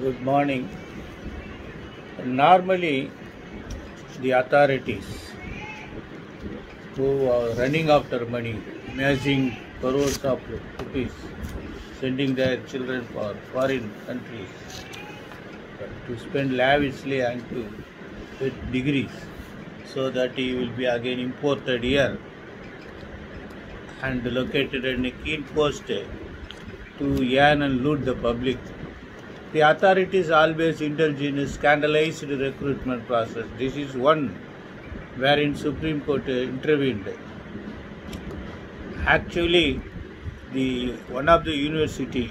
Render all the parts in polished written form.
Good morning. Normally, the authorities who are running after money, amassing crores of rupees, sending their children for foreign countries to spend lavishly and to get degrees, so that he will be again imported here and located in a keen post to earn and loot the public. The authorities always indulge in a scandalized recruitment process. This is one wherein Supreme Court intervened. Actually, one of the university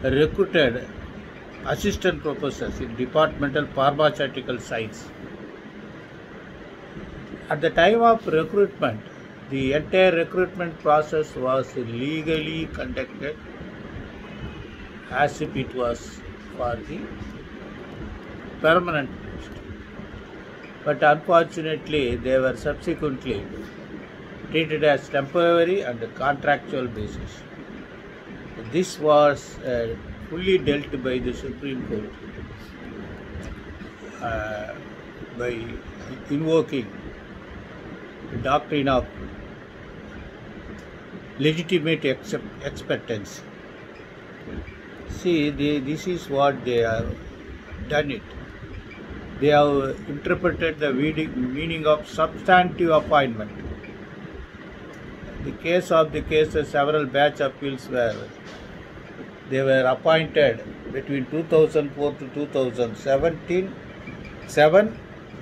recruited assistant professors in departmental pharmaceutical science. At the time of recruitment, the entire recruitment process was legally conducted as if it was for the permanent post. But unfortunately, they were subsequently treated as temporary and contractual basis. This was fully dealt by the Supreme Court by invoking the doctrine of legitimate expectancy. See, this is what they have done it. They have interpreted the meaning of substantive appointment. The case of the cases, several batch appeals they were appointed between 2004 to 2007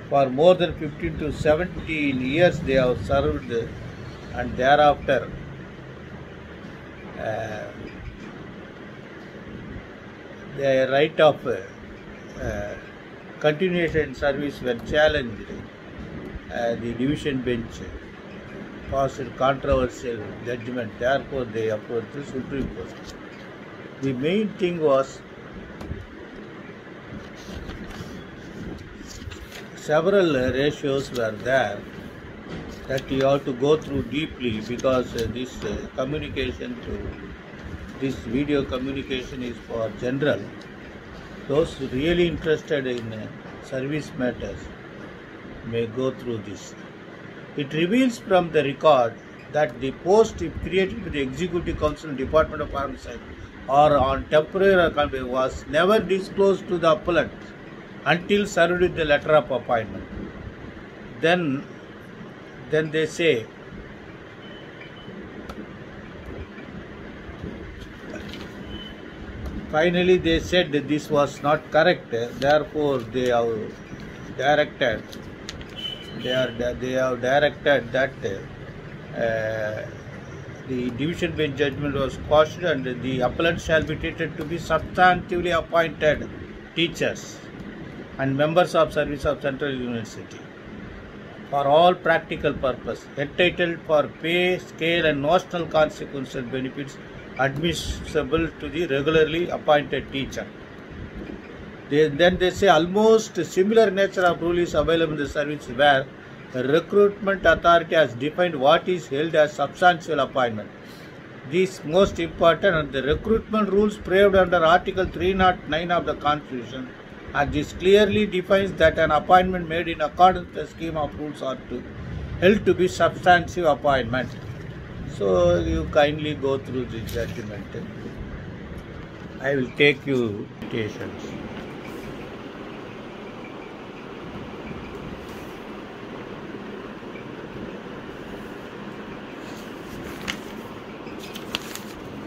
for more than 15 to 17 years they have served, and thereafter the right of continuation in service were challenged. The division bench passed controversial judgment. Therefore, they approached the Supreme Court. The main thing was several ratios were there that you have to go through deeply, because this video communication is for general. Those really interested in service matters may go through this. It reveals from the record that the post created by the Executive Council Department of Pharmacy or on temporary contract was never disclosed to the appellant until served with the letter of appointment. Then they say finally they said that this was not correct. Therefore, they have directed that the division bench judgment was quashed, and the appellant shall be treated to be substantively appointed teachers and members of service of Central University for all practical purpose, entitled for pay, scale and notional consequential benefits admissible to the regularly appointed teacher. Then they say almost similar nature of rule is available in the service where the recruitment authority has defined what is held as substantial appointment. This most important, and the recruitment rules prescribed under Article 309 of the Constitution, and this clearly defines that an appointment made in accordance with the scheme of rules are held to be substantive appointment. So you kindly go through the judgment. I will take you citations.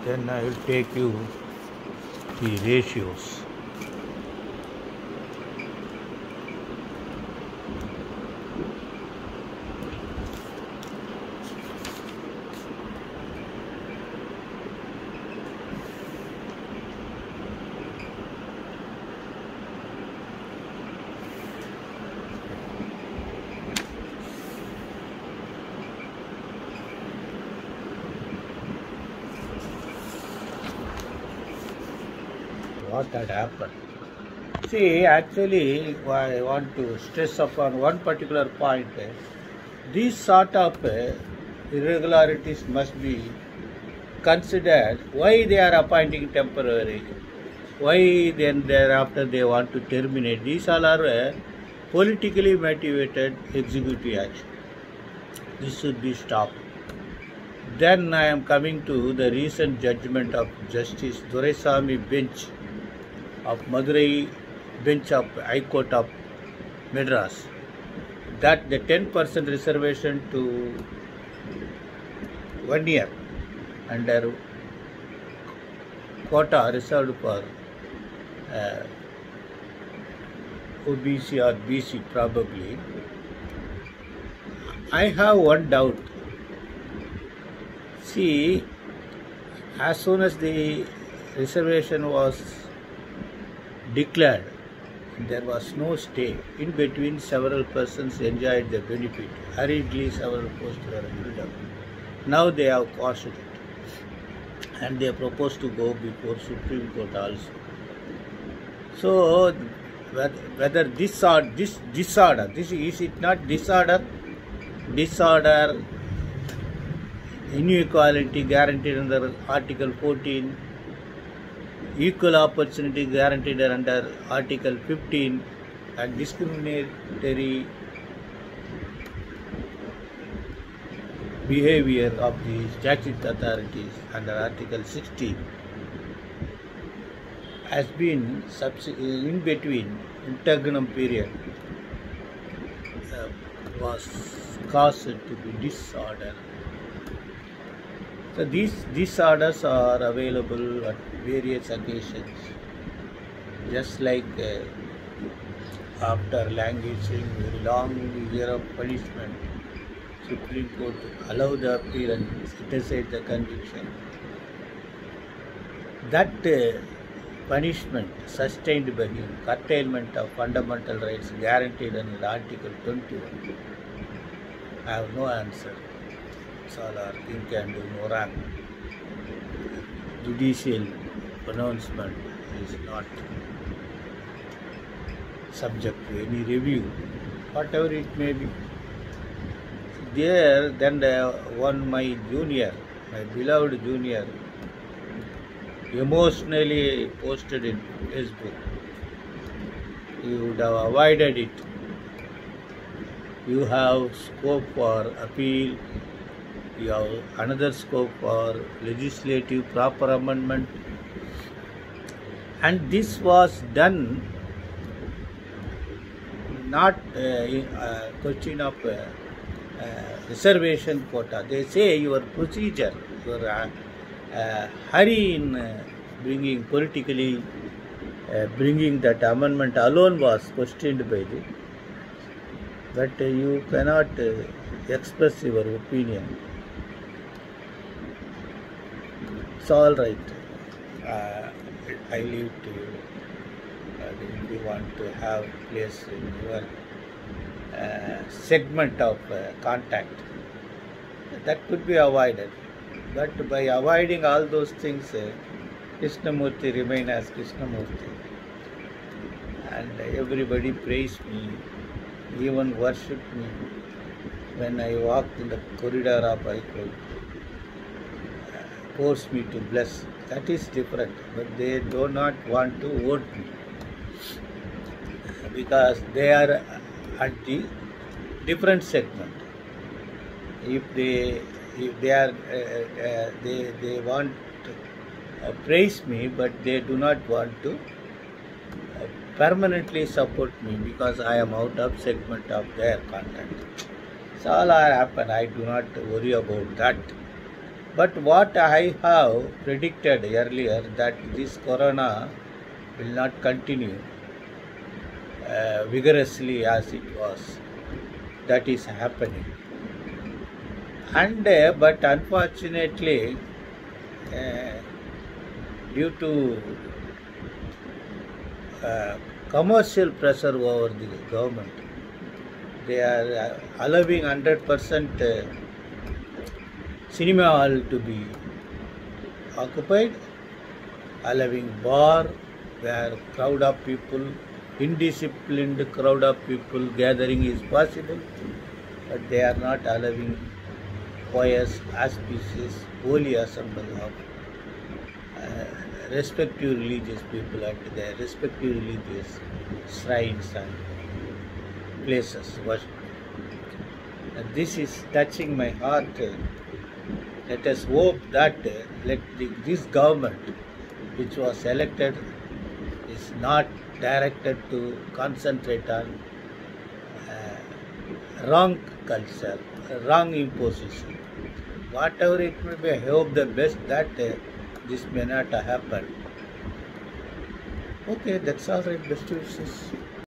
Then I will take you the ratios. What had happened? See, actually, I want to stress upon one particular point. These sort of irregularities must be considered. Why they are appointing temporary? Why then thereafter they want to terminate? These all are politically motivated executive action. This should be stopped. Then I am coming to the recent judgment of Justice Doraisamy bench of Madurai bench of High Court of Madras, that the 10% reservation to 1 year under quota reserved for OBC or BC probably. I have one doubt. See, as soon as the reservation was declared, there was no stay. In between, several persons enjoyed the benefit. Hurriedly, several posts were filled up. Now they have quashed it, and they propose to go before Supreme Court also. So, whether this disorder, is it not disorder? Disorder, inequality guaranteed under Article 14, equal opportunity guaranteed under Article 15, and discriminatory behavior of the statutory authorities under Article 16 has been in between interregnum period was caused to be disorder. So these disorders are available at various occasions, just like after languishing very long year of punishment, Supreme Court allowed the appeal and set aside the conviction. That punishment sustained by him, curtailment of fundamental rights guaranteed under Article 21. I have no answer. It's all our think and do no wrong. Judicial pronouncement is not subject to any review, whatever it may be. There, then my junior, my beloved junior, emotionally posted in Facebook. You would have avoided it. You have scope for appeal. You have another scope for legislative proper amendment. And this was done not question of reservation quota. They say your procedure, your hurry in bringing that amendment alone was questioned by the. But you cannot express your opinion. It's all right. I leave to you. If you want to have place in your segment of contact, that could be avoided. But by avoiding all those things, Krishnamurti remain as Krishnamurti. And everybody praise me, even worship me when I walked in the corridor of High Court, force me to bless. That is different, but they do not want to vote me because they are at the different segment. If they want to praise me, but they do not want to permanently support me because I am out of segment of their content. So all that happen. I do not worry about that. But what I have predicted earlier, that this corona will not continue vigorously as it was. That is happening. And but unfortunately, due to commercial pressure over the government, they are allowing 100% cinema hall to be occupied, allowing bar where crowd of people, indisciplined crowd of people gathering is possible, but they are not allowing pious, auspicious, holy assembly of respective religious people at their respective religious shrines and places worship. And this is touching my heart. Let us hope that this government, which was elected, is not directed to concentrate on wrong culture, wrong imposition. Whatever it may be, I hope the best that this may not happen. Okay, that's all right. Best wishes.